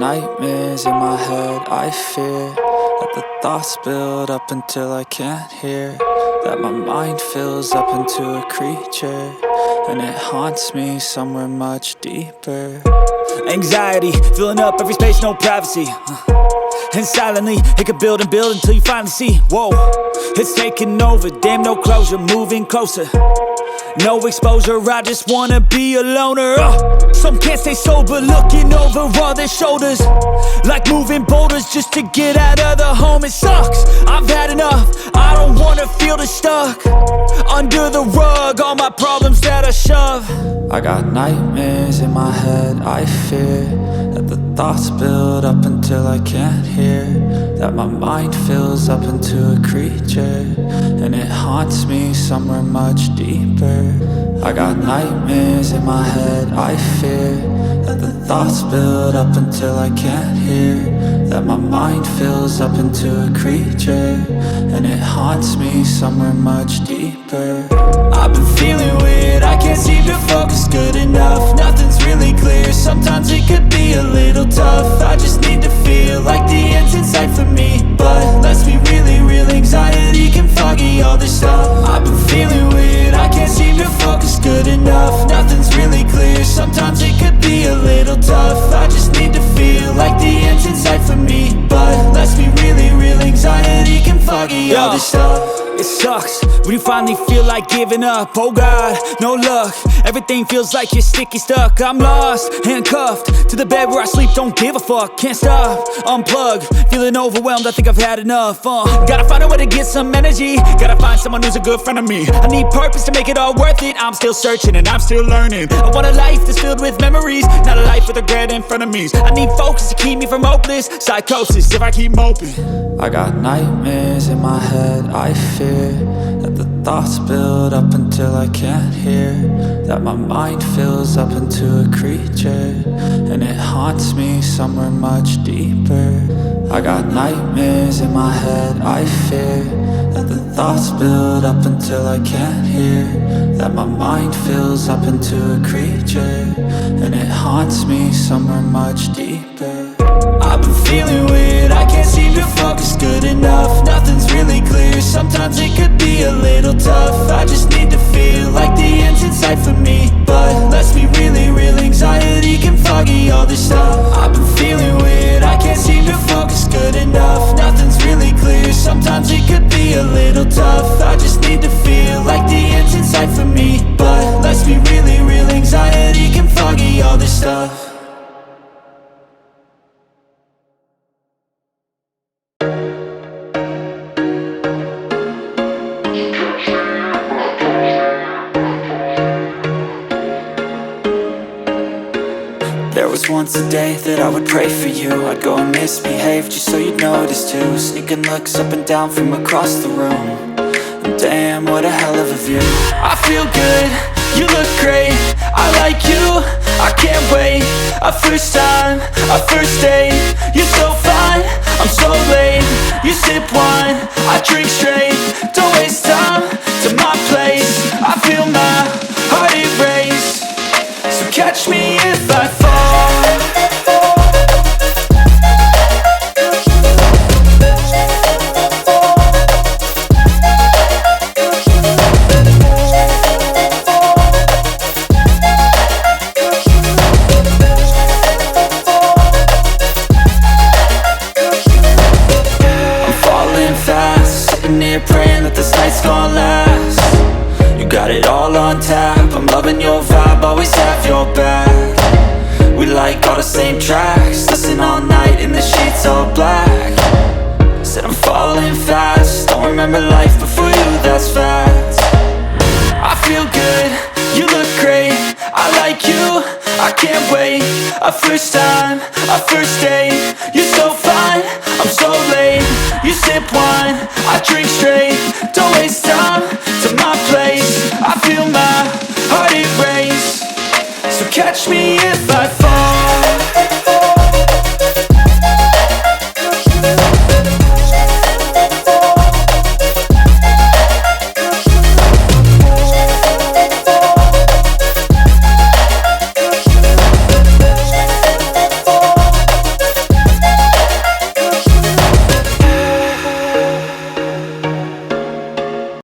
nightmares in my head, I fear that the thoughts build up until I can't hear, that my mind fills up into a creature, and it haunts me somewhere much deeper. Anxiety, filling up every space, no privacy. And silently, it could build and build until you finally see, whoa, it's taking over, damn no closure, moving closer. No exposure, I just wanna be a loner. Some can't stay sober, looking over all their shoulders, like moving boulders just to get out of the home. It sucks, I've had enough, I don't wanna feel the stuck under the rug, all my problems that I shove. I got nightmares in my head, I fear that the thoughts build up until I can't hear, that my mind fills up into a creature, and it haunts me somewhere much deeper. I got nightmares in my head, I fear that the thoughts build up until I can't hear, that my mind fills up into a creature, and it haunts me somewhere much deeper. I've been feeling weird, I can't seem to focus good enough, nothing's really clear, sometimes it could be a little tough. I just need to feel like the end's in sight for me, but let's be really real, anxiety can foggy all this stuff. I've been feeling weird, I can't seem to focus good enough, nothing's really clear, sometimes it could be a little tough. I just need to feel like the end's in sight for me, but let's be really real, anxiety can foggy all this stuff. It sucks when you finally feel like giving up. Oh God, no luck, everything feels like you're sticky stuck. I'm lost, handcuffed to the bed where I sleep, don't give a fuck. Can't stop, unplug, feeling overwhelmed, I think I've had enough. Gotta find a way to get some energy, gotta find someone who's a good friend of me. I need purpose to make it all worth it, I'm still searching and I'm still learning. I want a life that's filled with memories, not a life with regret and frenemies. I need focus to keep me from hopeless psychosis if I keep moping. I got nightmares in my head, I fear that the thoughts build up until I can't hear, that my mind fills up into a creature, and it haunts me somewhere much deeper. I got nightmares in my head, I fear that the thoughts build up until I can't hear, that my mind fills up into a creature, and it haunts me somewhere much deeper. I've been feeling weird, I can't seem to focus good enough, nothing's really clear, sometimes it could be a little tough. I just need to feel like the end's in sight for me, but let's be really real, anxiety can foggy all this stuff. I've been feeling weird, I can't seem to focus good enough, nothing's really clear, sometimes it could be a little tough. I just need to feel like the end's in sight for me, but let's be really real, anxiety can foggy all this stuff. There was once a day that I would pray for you, I'd go and misbehave just so you'd notice too, sneaking looks up and down from across the room, and damn, what a hell of a view. I feel good, you look great, I like you, I can't wait. A first time, a first date, you're so fine, I'm so late. You sip wine, I drink straight, don't waste time to my place. I feel my heart erase, so catch me if I fall. Praying that this night's gonna last. You got it all on tap, I'm loving your vibe, always have your back. We like all the same tracks, listen all night in the sheets all black. Said I'm falling fast, don't remember life before you, that's fact. I feel good, you look great, I like you, I can't wait. A first time, a first date, you're so fine, I'm so late. You sip wine, I drink straight, don't waste time to my place. I feel my heart erase, so catch me if I fall.